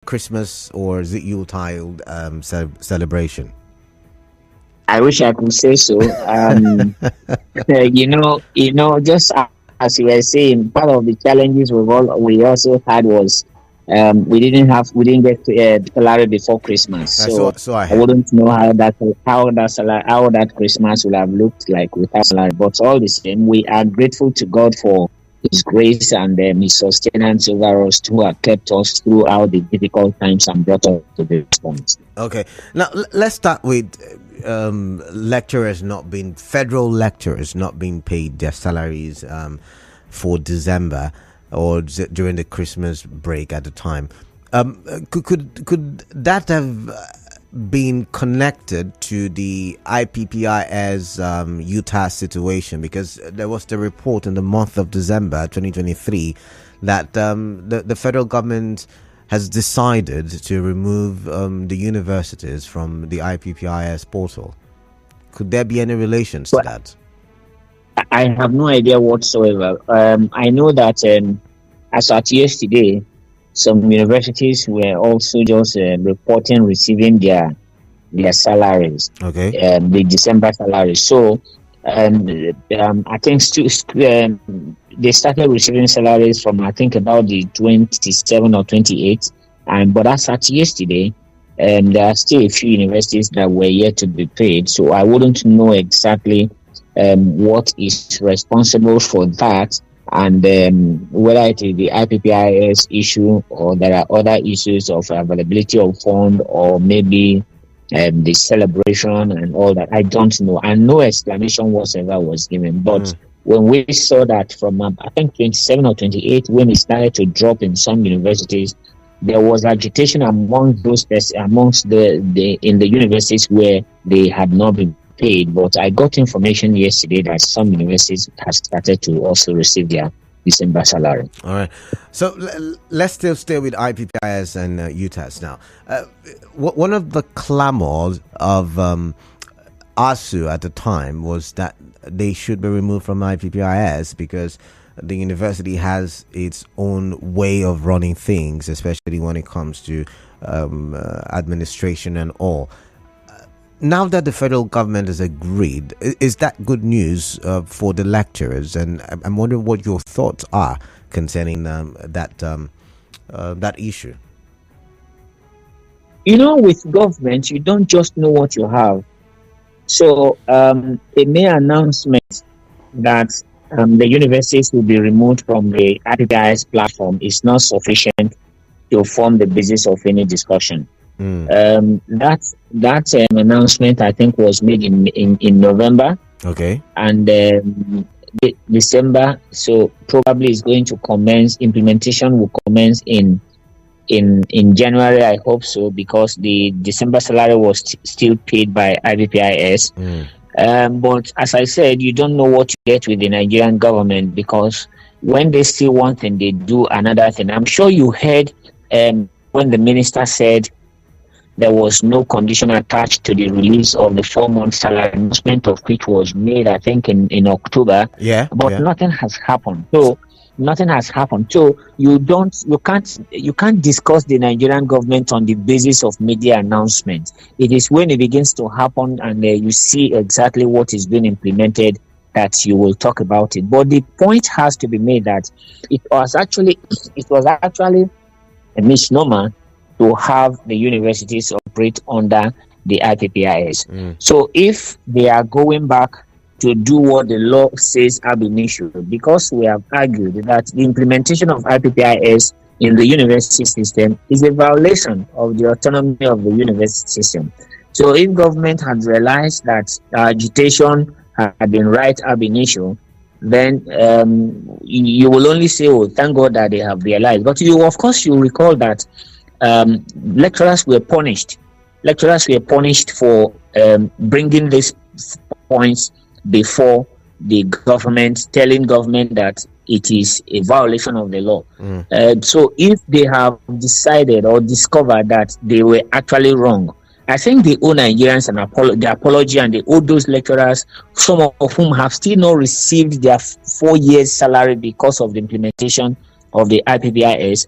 Christmas or is it Yuletide celebration? I wish I could say so. Just as you were saying, part of the challenges we also had was we didn't get salary before Christmas, so So I I heard. wouldn't know how that Christmas would have looked like without salary. But all the same, we are grateful to God for His grace and His sustenance over us, who have kept us throughout the difficult times and brought us to this point. Okay, now let's start with federal lecturers not being paid their salaries for December or during the Christmas break at the time. Could that have been connected to the IPPIS Utah situation? Because there was the report in the month of December 2023 that the federal government has decided to remove the universities from the IPPIS portal. Could there be any relations to that? I have no idea whatsoever. I know that as at yesterday, some universities were also just reporting receiving their salaries, Okay. the December salaries. So I think they started receiving salaries from I think about the 27 or 28, but as at yesterday, there are still a few universities that were yet to be paid. So I wouldn't know exactly what is responsible for that, and whether it is the IPPIS issue or there are other issues of availability of fund or maybe the celebration and all that. I don't know, and no explanation whatsoever was given. But when we saw that from I think 27 or 28, when it started to drop in some universities, there was agitation amongst the in the universities where they had not been paid. But I got information yesterday that some universities have started to also receive their December salary. All right. So let's still stay with IPPIS and UTAS now. One of the clamors of ASU at the time was that they should be removed from IPPIS because the university has its own way of running things, especially when it comes to administration and all. Now that the federal government has agreed, is that good news for the lecturers? And I'm wondering what your thoughts are concerning that issue. With government, you don't just know what you have. So a mere announcement that the universities will be removed from the IPPIS platform is not sufficient to form the basis of any discussion. That announcement I think was made in November. Okay. And December, so probably is going to commence. Implementation will commence in January. I hope so, because the December salary was still paid by IPPIS. But as I said, you don't know what you get with the Nigerian government, because when they see one thing, they do another thing. I'm sure you heard when the minister said there was no condition attached to the release of the 4-month salary, announcement of which was made, I think, in October. Yeah. But nothing has happened. So nothing has happened. So you can't discuss the Nigerian government on the basis of media announcements. It is when it begins to happen and you see exactly what is being implemented that you will talk about it. But the point has to be made that it was actually a misnomer to have the universities operate under the IPPIS. So if they are going back to do what the law says ab initio, because we have argued that the implementation of IPPIS in the university system is a violation of the autonomy of the university system. So if government had realized that agitation had been right ab initio, then you will only say, oh, thank God that they have realized. But you recall that lecturers were punished. Lecturers were punished for bringing these points before the government, telling government that it is a violation of the law. So if they have decided or discovered that they were actually wrong, I think they owe Nigerians the apology, and they owe those lecturers, some of whom have still not received their 4 years salary because of the implementation of the IPPIS.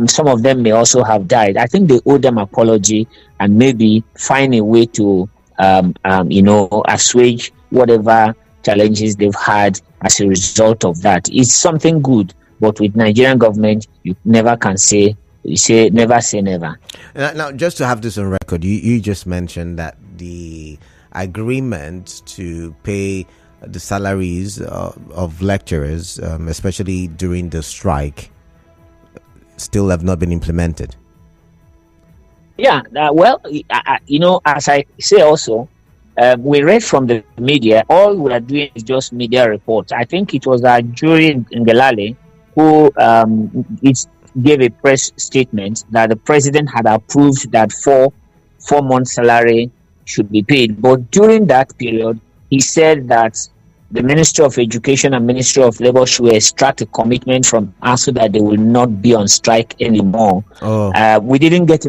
Some of them may also have died. I think they owe them apology and maybe find a way to, assuage whatever challenges they've had as a result of that. It's something good, but with Nigerian government, you never can say, you say never say never. Now, just to have this on record, you just mentioned that the agreement to pay the salaries of lecturers, especially during the strike, still have not been implemented. Yeah, as I say also, we read from the media. All we are doing is just media reports. I think it was a jury in Ngelale who gave a press statement that the president had approved that four months salary should be paid. But during that period, he said that the Ministry of Education and Ministry of Labor should extract a commitment from us so that they will not be on strike anymore. We didn't get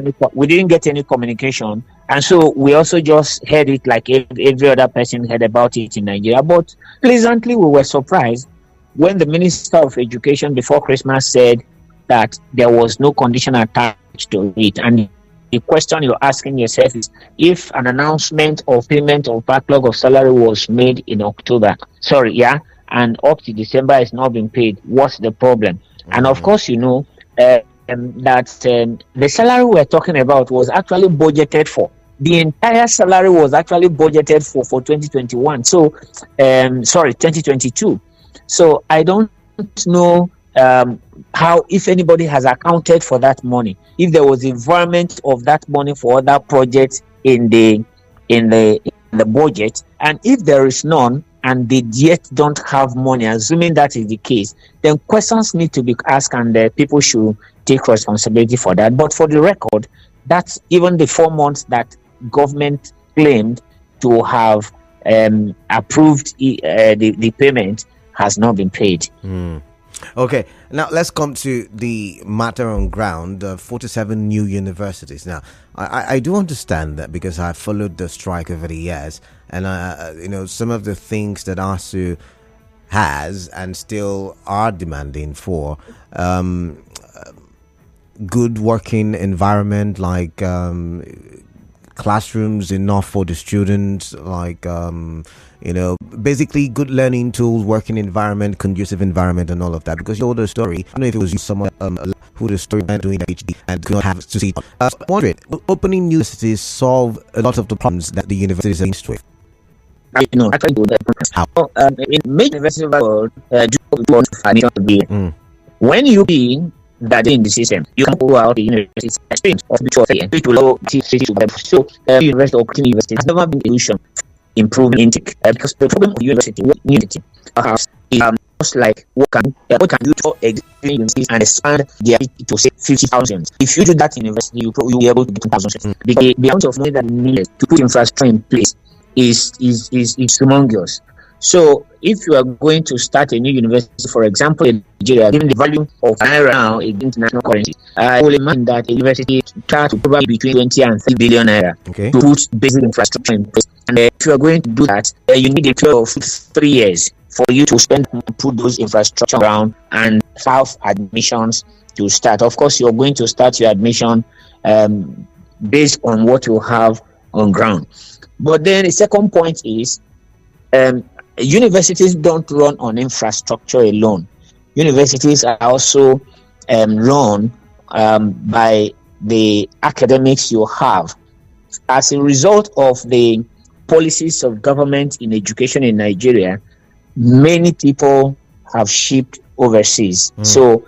any communication, and so we also just heard it like every other person heard about it in Nigeria. But pleasantly, we were surprised when the Minister of Education before Christmas said that there was no condition attached to it. And the question you're asking yourself is, if an announcement of payment of backlog of salary was made in October, and up to December has not been paid, what's the problem? And of course, that the salary we're talking about was actually budgeted for. The entire salary was actually budgeted for 2021. 2022. So I don't know how, if anybody has accounted for that money, if there was environment of that money for other projects in the budget, and if there is none and they yet don't have money, assuming that is the case, then questions need to be asked, and people should take responsibility for that. But for the record, that's even the 4 months that government claimed to have approved the payment has not been paid. Okay, now let's come to the matter on ground. 47 new universities. Now, I do understand that because I followed the strike over the years, and some of the things that ASU has and still are demanding for, good working environment, like classrooms enough for the students, like basically good learning tools, working environment, conducive environment, and all of that. Because you told the story, I don't know if it was you, someone who the story went doing a PhD and could not have to see. Wondering, opening new universities solve a lot of the problems that the universities are faced with. I can do that. How? In many universities of the world, when you be that in the system, you can go out the university experience of which will so university or university has never been a solution improving intake, because the problem of university perhaps is just like what can do for existing universities and expand their to say 50,000. If you do that in university, you will be able to get 2,000. The amount of money that needed to put infrastructure in place is humongous. So if you are going to start a new university, for example, in Nigeria, given the value of naira now in international currency, I will imagine that a university starts probably between 20 and 30 billion naira to put basic infrastructure in place. And if you are going to do that, you need a period of 3 years for you to spend to put those infrastructure around and have admissions to start. Of course, you're going to start your admission based on what you have on ground. But then the second point is, universities don't run on infrastructure alone. Universities are also run by the academics you have. As a result of the policies of government in education in Nigeria, many people have shipped overseas. So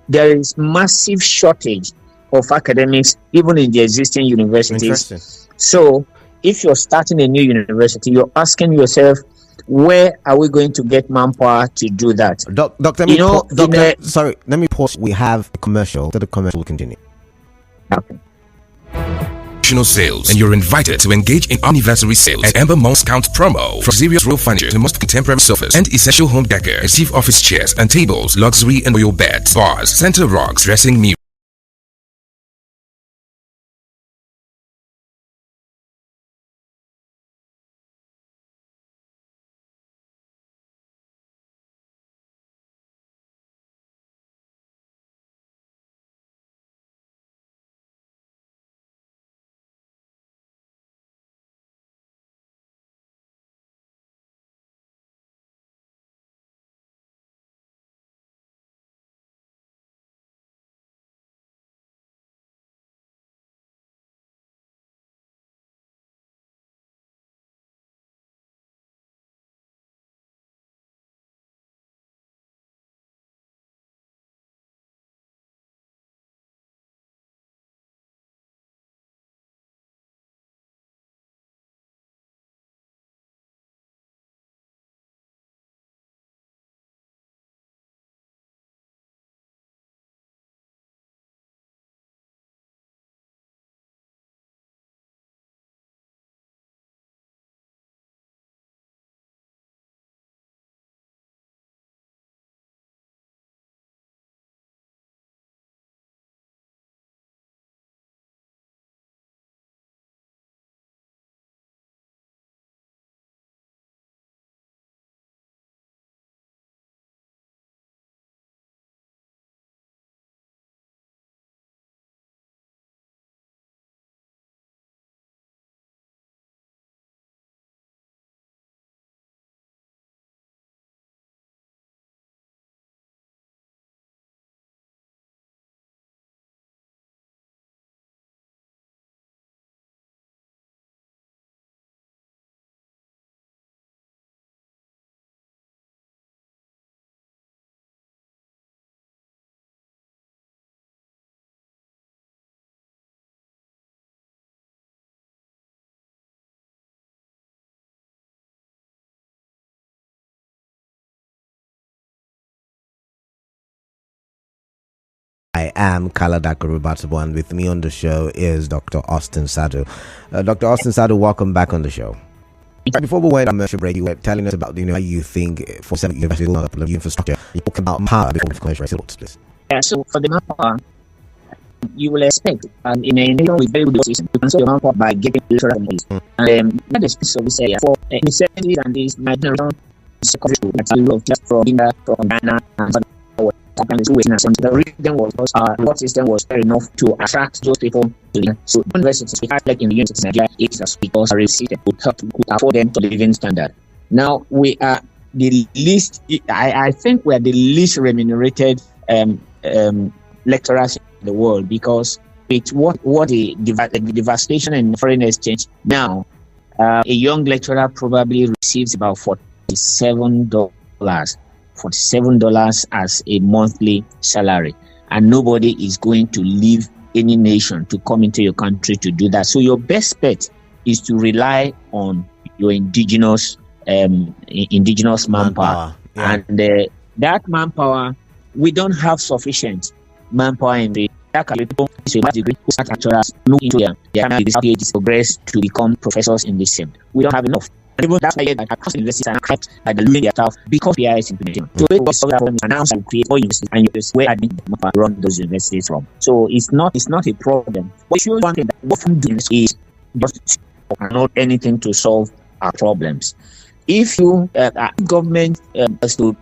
there is massive shortage of academics even in the existing universities. So if you're starting a new university, you're asking yourself, where are we going to get manpower to do that? Sorry, let me pause. We have a commercial, so the commercial will continue. Okay. Sales, and you're invited to engage in anniversary sales at Ember Month's Count promo. From serious real furniture to most contemporary sofas and essential home decor, receive office chairs and tables, luxury and royal beds, bars, center rugs, dressing mirrors. I am Kaladako Rubatabo, and with me on the show is Dr. Austen Sadu. Dr. Austen Sadu, welcome back on the show. Before we went on commercial break, you were telling us about how you think for some universities of infrastructure. You talk about power before the commercial please. Yeah, so for the manpower, you will expect in a nation with very good system, you can solve your manpower by getting electoral families. And that is so we say for the 70s and this migration secondary school material just from India, from Ghana, and the region was what system was fair enough to attract those people to the so universities we have like in the universities in Nigeria it is because our system would help to afford them to living standard. Now we are the least I think we are the least remunerated lecturers in the world, because with what the devastation in foreign exchange now, a young lecturer probably receives about $47 as a monthly salary, and nobody is going to leave any nation to come into your country to do that. So your best bet is to rely on your indigenous manpower. Yeah. And that manpower, we don't have sufficient manpower in the people look into their PhD progress to become professors in this field. We don't have enough. Even that's why across universities are kept by the losing their staff because PI is implementing. So we solve that problem and now to create more universities, and you where I think run those universities from. So it's not a problem. But you one thing that what from doing is just not anything to solve our problems. If you government has to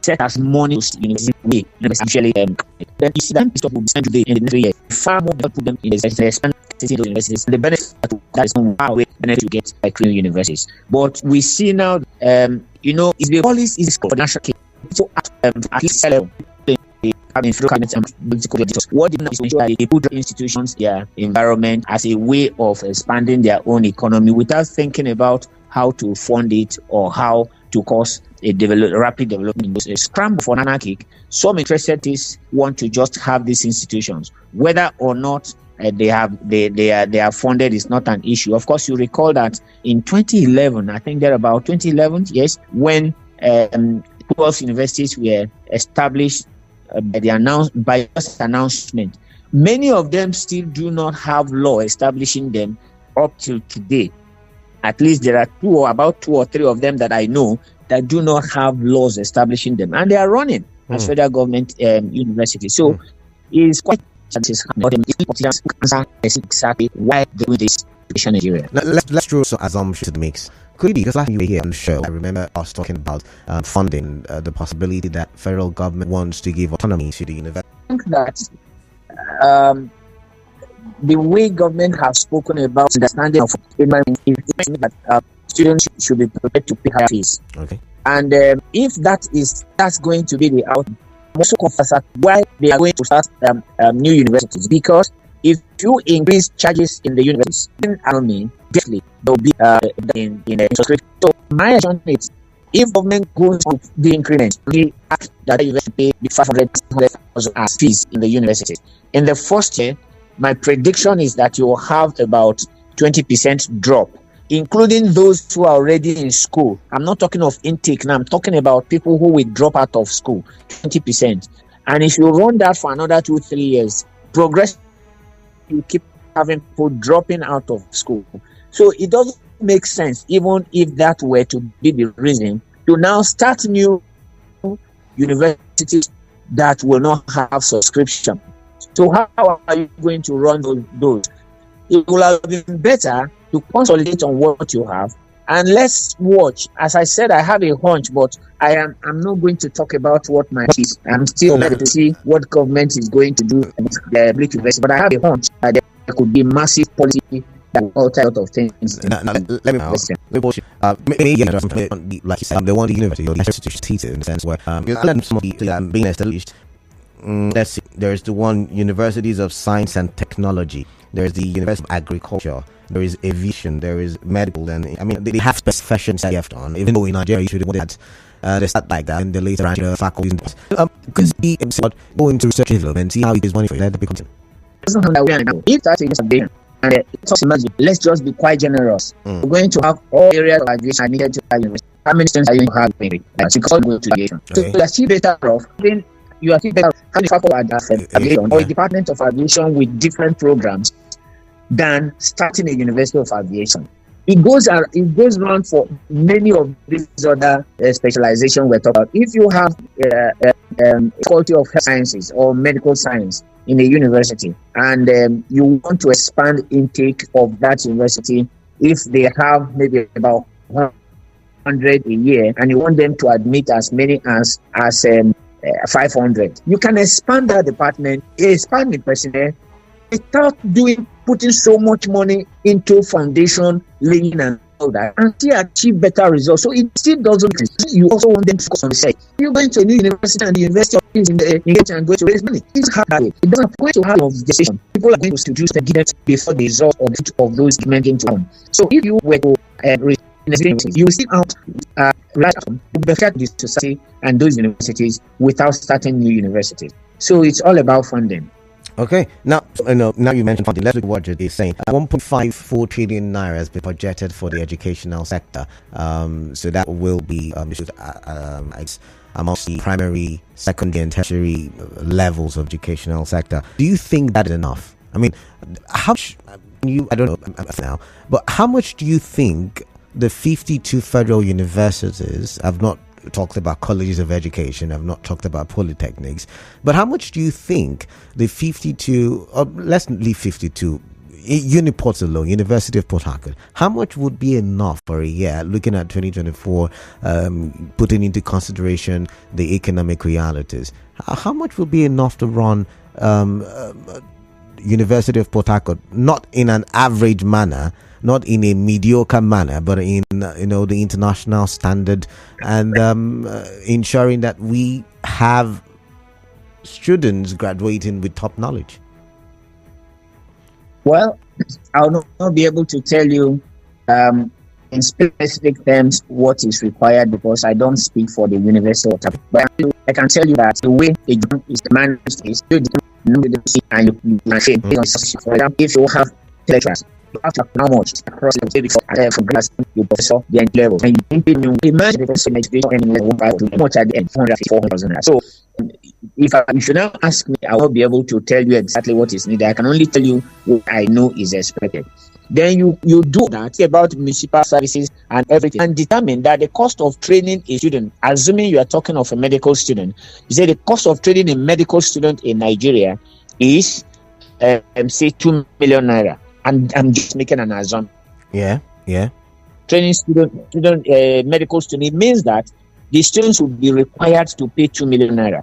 set as money to university, especially then you see that stuff will be spent today in the next 3 years. Far more than put them in the expand those universities. The benefit that is on our way benefit you get by creating universities. But we see now, if the policy is for national case, so at least level. What they do is ensure that they put institutions, their environment as a way of expanding their own economy without thinking about how to fund it or how to cause a rapid development. A scramble for anarchy. Some interested parties want to just have these institutions, whether or not they are funded is not an issue. Of course, you recall that in 2011, I think they're about 2011, yes, when 12 universities were established by just announcement. Many of them still do not have law establishing them up till today. At least there are about two or three of them that I know that do not have laws establishing them, and they are running as federal government universities. So it's quite exactly why they do this in Nigeria. Let's throw some assumptions to the mix. Could it be because last you were here on the show, I remember us talking about funding, the possibility that federal government wants to give autonomy to the university? I think that the way government has spoken about understanding of payment is that students should be prepared to pay higher fees. Okay. And if that's going to be the outcome, I'm also confess why they are going to start new universities, because if you increase charges in the universities, then definitely there will be in the subscription. So my assumption is, if government goes on the increment, we ask that the university pay 500,000 as fees in the universities. In the first year, my prediction is that you will have about 20% drop, including those who are already in school. I'm not talking of intake now. I'm talking about people who will drop out of school, 20%. And if you run that for another 2-3 years, progress, you keep having people dropping out of school. So it doesn't make sense, even if that were to be the reason, to now start new universities that will not have subscription. So how are you going to run those? It will have been better to consolidate on what you have, and let's watch. As I said, I have a hunch, but I'm not going to talk about what my is. I'm still ready to see what government is going to do with the public university. But I have a hunch that there could be massive policy that will alter a lot of things. Let me like you said, they want the university or the institution teach it in the sense where some of the being established. Let's see. There's the one universities of science and technology. There's the University of Agriculture. There is aviation. There is medical. And they have specifications that you have on. Even though in Nigeria you should want that they start like that in the later rank faculties. Because he go into research and development, see how he gets money for it. If that's a disadvantage, and let's just be quite generous. We're going to have all areas of aviation needed to have university. How many students are you having? Because go to aviation. So that's still better off you are thinking about having aviation or a department of aviation with different programs than starting a university of aviation. It goes around for many of these other specializations we're talking about. If you have faculty of health sciences or medical science in a university, and you want to expand intake of that university, if they have maybe about 100 a year, and you want them to admit as many as 500, you can expand that department, expand the personnel, without putting so much money into foundation laying and all that, and still achieve better results. So it still doesn't. You also want them to focus on research. You're going to a new university, and the university is in the engagement and going to raise money. It's hard. It doesn't going to have of decision. People are going to produce the guidance before the result of those going to come. So if you were to you see out to benefit the society and those universities without starting new universities. So it's all about funding. Okay, now you mentioned funding. Let's look at what it is saying. 1.54 trillion naira has been projected for the educational sector. So that will be amongst the primary, secondary, and tertiary levels of educational sector. Do you think that is enough? I mean, how much? I don't know now, but how much do you think the 52 federal universities have not talked about colleges of education, I've not talked about polytechnics, but how much do you think the 52, or let's leave 52, Uniports alone, University of Port Harcourt, how much would be enough for a year, looking at 2024, putting into consideration the economic realities? How much would be enough to run University of Port Harcourt, not in an average manner, not in a mediocre manner, but in the international standard, and ensuring that we have students graduating with top knowledge? Well, I'll not be able to tell you in specific terms what is required, because I don't speak for the university. But I can tell you that the way a job is managed is you and you can share. For example, if you have lecturers, you have to know how much across the from class you professor the end level, and you imagine the person education and much at the end 400,000. So if you should now ask me, I won't be able to tell you exactly what is needed. I can only tell you what I know is expected. Then you do that about municipal services and everything, and determine that the cost of training a student, assuming you are talking of a medical student, you say the cost of training a medical student in Nigeria is say 2 million naira. And I'm just making an assumption. Yeah. Training student, medical student, it means that the students will be required to pay 2 million naira.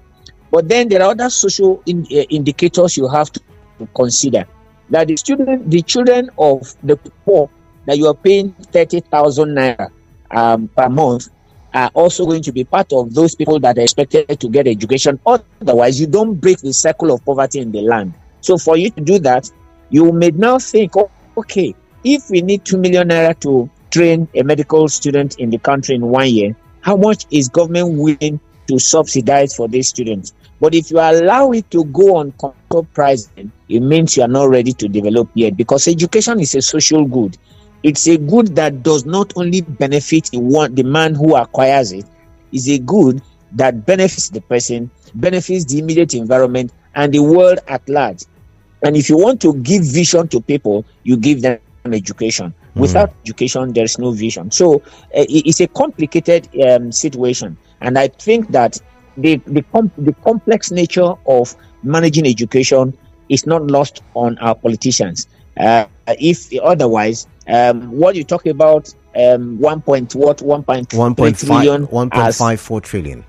But then there are other social indicators you have to consider. That the children of the poor that you are paying 30,000 naira per month are also going to be part of those people that are expected to get education. Otherwise, you don't break the cycle of poverty in the land. So for you to do that, you may now think, okay, if we need 2 million naira to train a medical student in the country in 1 year, how much is government willing to subsidize for these students? But if you allow it to go on control pricing, it means you are not ready to develop yet, because education is a social good. It's a good that does not only benefit the man who acquires it. It's a good that benefits the person, benefits the immediate environment, and the world at large. And if you want to give vision to people, you give them education. Without education, there's no vision. So it's a complicated situation. And I think that the complex nature of managing education is not lost on our politicians. If otherwise, what you talk about, 1.5 trillion.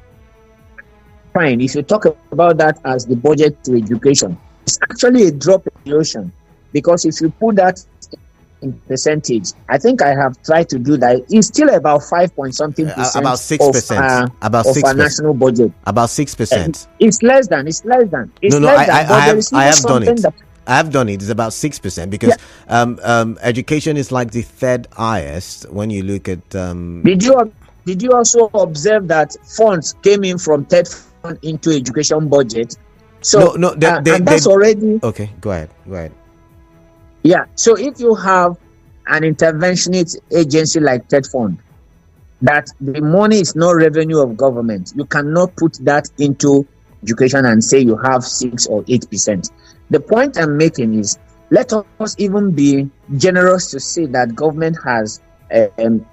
Fine. If you talk about that as the budget to education, it's actually a drop in the ocean, because if you put that in percentage, I think I have tried to do that. It's still about 5.something percent, about 6%, of our national budget. About 6%. It's less than. I have done it. It's about 6%, because education is like the third highest when you look at. Did you also observe that funds came in from third fund into education budget? So that's already okay. Go ahead. Yeah. So if you have an interventionist agency like Third Fund, that the money is not revenue of government, you cannot put that into education and say you have 6 or 8%. The point I'm making is, let us even be generous to say that government has allocated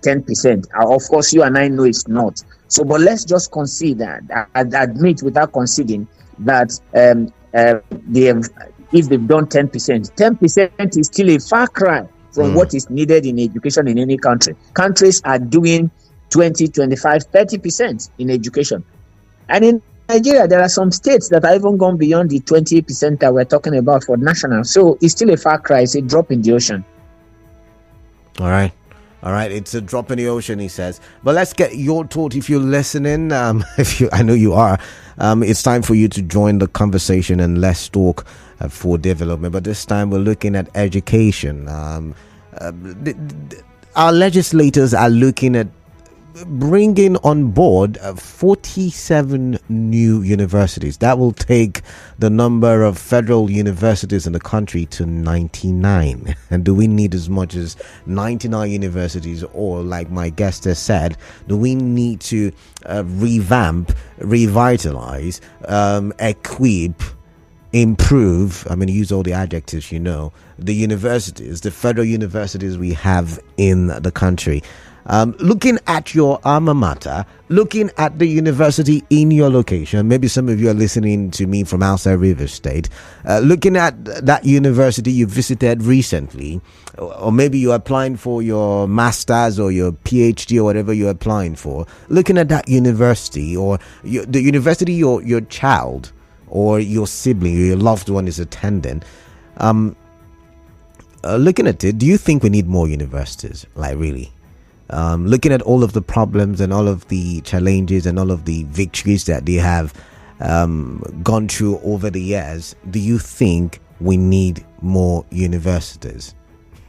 10%. Of course, you and I know it's not. So, but let's just concede that, admit without conceding that if they've done 10%, 10% is still a far cry from what is needed in education in any country. Countries are doing 20, 25, 30% in education. And in Nigeria, there are some states that have even gone beyond the 20% that we're talking about for national. So it's still a far cry. It's a drop in the ocean. All right. It's a drop in the ocean, he says. But let's get your thought. If you're listening, I know you are, it's time for you to join the conversation and let's talk for development. But this time we're looking at education. Our legislators are looking at bringing on board 47 new universities. That will take the number of federal universities in the country to 99. And do we need as much as 99 universities, or like my guest has said, do we need to revamp, revitalize, equip, improve, use all the adjectives, the universities, the federal universities we have in the country? Looking at your alma mater, looking at the university in your location, maybe some of you are listening to me from outside River State, looking at that university you visited recently, or maybe you're applying for your master's or your PhD or whatever you're applying for, looking at that university, or the university your child or your sibling or your loved one is attending, looking at it, do you think we need more universities? Like, really? Looking at all of the problems and all of the challenges and all of the victories that they have gone through over the years, do you think we need more universities?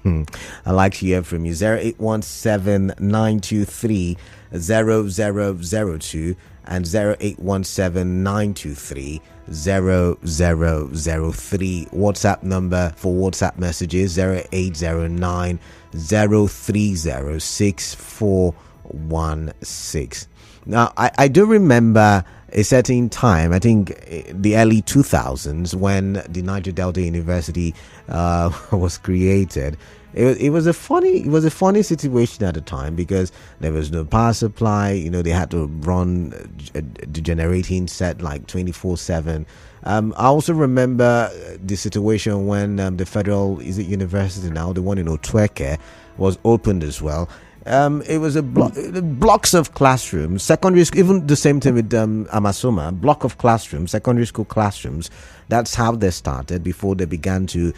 I'd like to hear from you. 0817-923-0002 and 0817-923-0003. WhatsApp number for WhatsApp messages 0809 0306416. Now, I do remember a certain time, I think the early 2000s, when the Niger Delta University was created. It was a funny situation at the time, because there was no power supply. They had to run the generating set like 24/7. I also remember the situation when the federal university now, the one in Otweke, was opened as well. It was blocks of classrooms, secondary school, even the same thing with Amasoma, block of classrooms, secondary school classrooms. That's how they started before they began to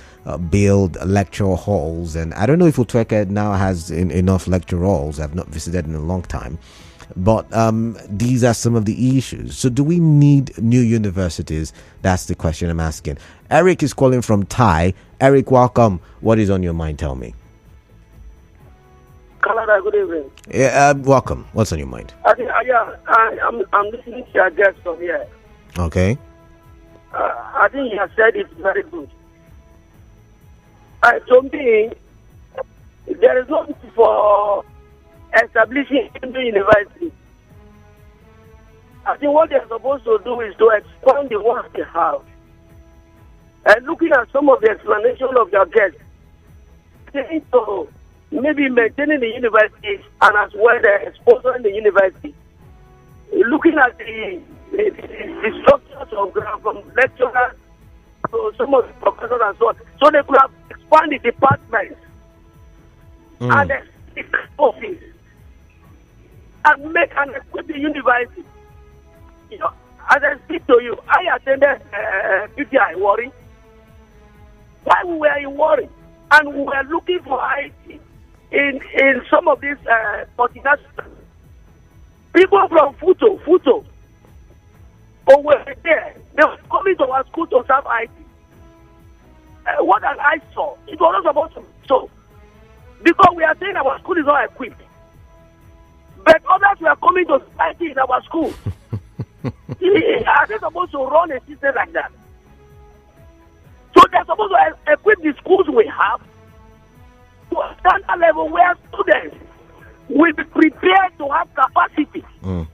build lecture halls. And I don't know if Utweke now has enough lecture halls. I've not visited in a long time. But these are some of the issues. So do we need new universities? That's the question I'm asking. Eric is calling from Thai. Eric, welcome. What is on your mind? Tell me. Canada, good evening. Yeah, welcome. What's on your mind? I'm listening to your guest from here. Okay. I think he has said it's very good. To me, there is no need for establishing a new university. I think what they're supposed to do is to expand the ones they have. And looking at some of the explanation of your guests, so maybe maintaining the universities and as well the sponsoring the university. Looking at the structures of from lecturers to some of the professors and so on, so they could have expanded the departments and the office and make and equip the university. As I speak to you, I attended PTI Warri. While we were in Warri, and we were looking for IT in some of these multinational people from Futo, were there. They were coming to our school to serve IT. What I saw, it was not supposed to be so. Because we are saying our school is not equipped. But others were coming to IT in our school. Are they supposed to run a system like that? So they're supposed to equip the schools we have to a standard level where students will be prepared to have capacity. And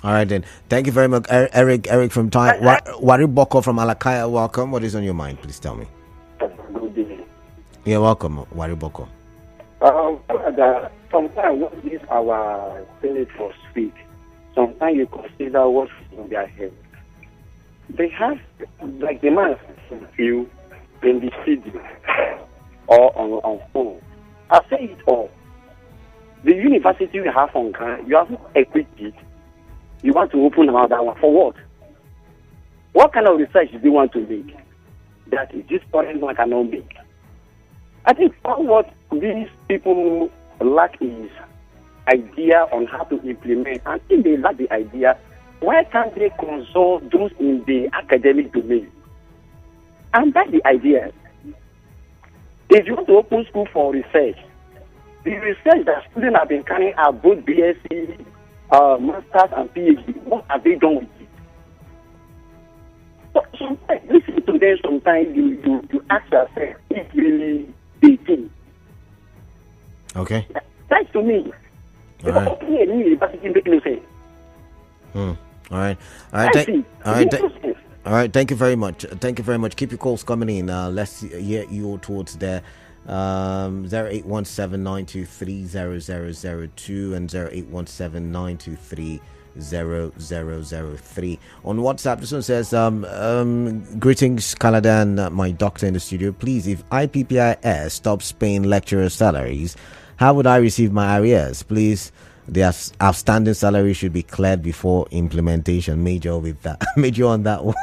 All right, then. Thank you very much, Eric from Tai. Wariboko from Alakaya, welcome. What is on your mind? Please tell me. Good day. You're welcome, Wariboko. Sometimes when these our senators speak, sometimes you consider what's in their head. They have, like the man you in the studio or on phone. I say it all. The university we have on ground, you have equipped it. You want to open another one for what? What kind of research do you want to make that this foreign one cannot make? I think what these people lack is idea on how to implement. And if they lack the idea, why can't they consult those in the academic domain? And that's the idea. If you want to open school for research, the research that students have been carrying are both BSc, Masters and PhD. What have they done with it? So sometimes, listen to them, sometimes you ask yourself, if really they think. Okay. That's to me. All right. Opening a new university makes no sense. All right. All right. All right. Thank you very much. Thank you very much. Keep your calls coming in. Let's hear your thoughts there. 0817-923-0002 and 0817-923-0003. On WhatsApp, this one says, greetings, Kaladan, my doctor in the studio. Please, if IPPIS stops paying lecturer salaries, how would I receive my arrears? Please, the outstanding salary should be cleared before implementation. Major on that one.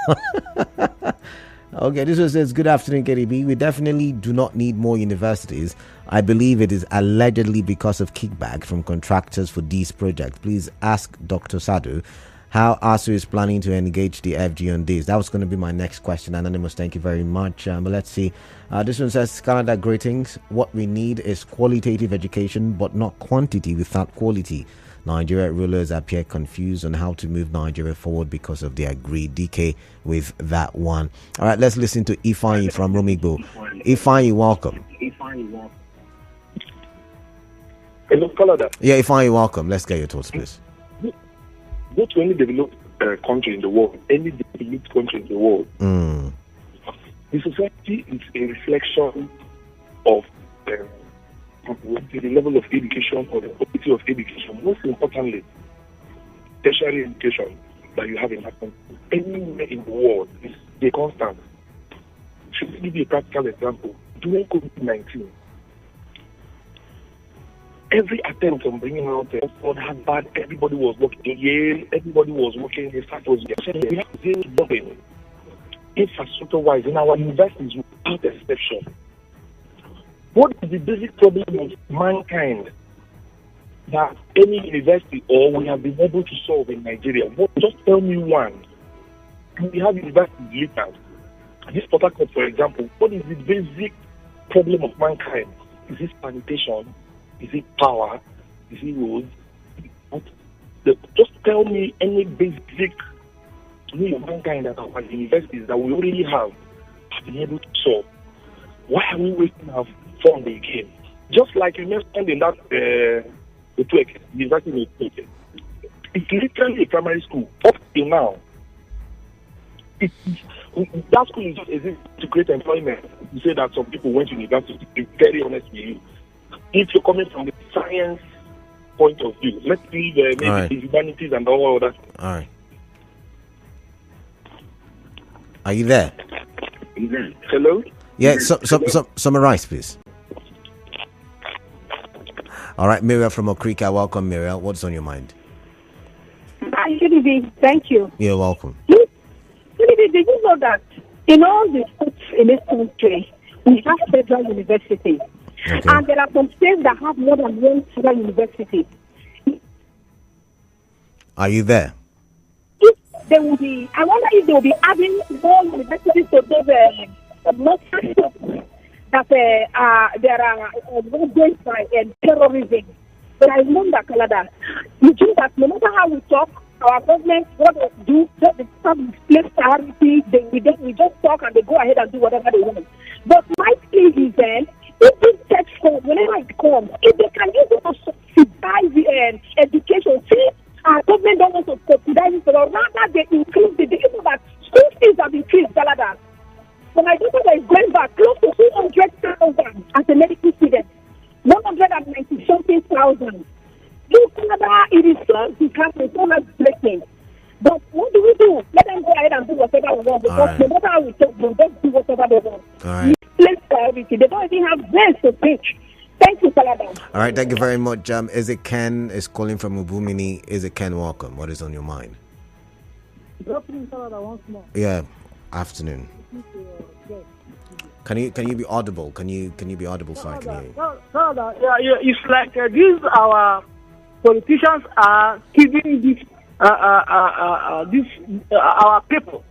Okay, this one says, good afternoon, KDB. We definitely do not need more universities. I believe it is allegedly because of kickback from contractors for these projects. Please ask Dr. Sadu how ASU is planning to engage the FG on this. That was going to be my next question. Anonymous, thank you very much. But let's see. This one says, Canada, greetings. What we need is qualitative education, but not quantity without quality. Nigeria rulers appear confused on how to move Nigeria forward because of their greed. DK with that one. All right, let's listen to Ifeanyi from Romigbo. Ifeanyi, welcome. Hello, Canada. Yeah, Ifeanyi, welcome. Let's get your thoughts, please. Go to any developed country in the world, the society is a reflection of the level of education or the quality of education. Most importantly, tertiary education that you have in that country. Anywhere in the world is a constant. Should I give you a practical example? During COVID-19, every attempt on bringing out Harvard, everybody was working in Yale, everybody was working in Sadu. We have zero building. Infrastructure-wise, in our universities, without exception. What is the basic problem of mankind that any university or we have been able to solve in Nigeria? Just tell me one. We have universities littered. This Harcourt, for example, what is the basic problem of mankind? Is it sanitation? Is it power? Is it roads? Just tell me any basic need of mankind that our universities that we already have been able to solve. Why are we wasting our fund again? Just like you mentioned in that university, it's literally a primary school up till now. That school is just to create employment. You say that some people went to university. To be very honest with you, if you're coming from the science point of view, let's leave maybe the humanities and all of that. All right. Are you there? Hello? Yeah, summarize, please. All right, Miriam from Okrika. Welcome, Miriam. What's on your mind? Hi, Kennedy. Thank you. You're welcome. Kennedy, did you know that in all the states in this country, we have federal universities? Okay. And there are some states that have more than one federal university. Are you there? If there will be, I wonder if they will be adding more universities to those not that there are against terrorism. But I wonder, Canada, you do that no matter how we talk, our government, what they do, just place priority, we just talk and they go ahead and do whatever they want. But my plea is then, if this text form, whenever it comes, if they can use it to subsidize the education, see, our government don't want to subsidize So my daughter is going back close to 200,000 as a medical student. 190 something thousand. In Canada, it is so disheartening, so heartbreaking. But what do we do? Let them go ahead and do whatever we want, because no matter how we talk, they'll just do whatever they want. All right. Misplaced priority. They don't even have brains to teach. Thank you, Saladan. All right, thank you very much. Is it Ken is calling from Ubumini? Is it Ken? Welcome. What is on your mind? Good afternoon, Saladan, once more. Yeah, afternoon. Can you be audible? Can you be audible so I can hear you? Yeah, it's like these our politicians are giving this our people.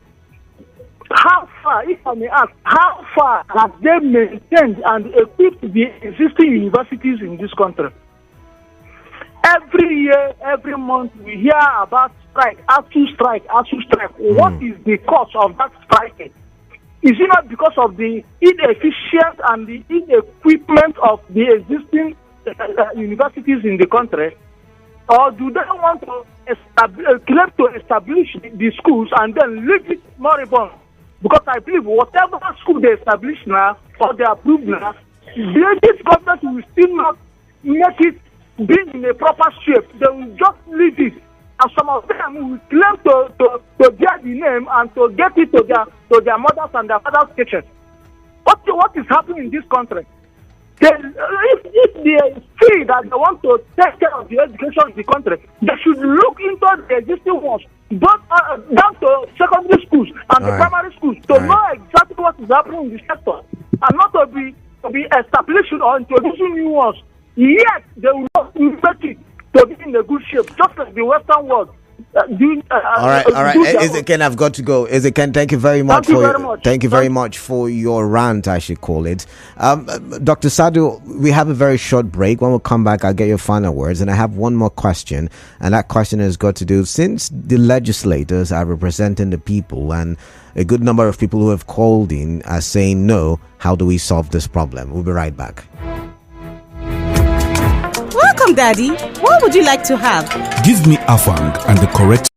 How far, if I may ask, how far have they maintained and equipped the existing universities in this country? Every year, every month, we hear about strike, ASU strike. What is the cause of that striking? Is it not because of the inefficient and the inequipment of the existing universities in the country? Or do they want to claim to establish the schools and then leave it moribund? Because I believe whatever school they establish now or they approve now, this government will still not make it be in a proper shape. They will just leave it. And some of them will claim to get the name and to get it to their mothers and their fathers' kitchen. What is happening in this country? If they see that they want to take care of the education of the country, they should look into the existing ones, both down to secondary schools and the primary schools, to know exactly what is happening in the sector, and not to be establishing or introducing new ones. Yet they will not make it to be in a good shape, just like the Western world. All right. Ezekiel, I've got to go. Ezekiel, thank you very much Thank you very much for your rant, I should call it. Dr. Sadu, we have a very short break. When we come back, I'll get your final words, and I have one more question, and that question has got to do, since the legislators are representing the people and a good number of people who have called in are saying no, how do we solve this problem? We'll be right back. Welcome, Daddy. What would you like to have? Give me afang and the correct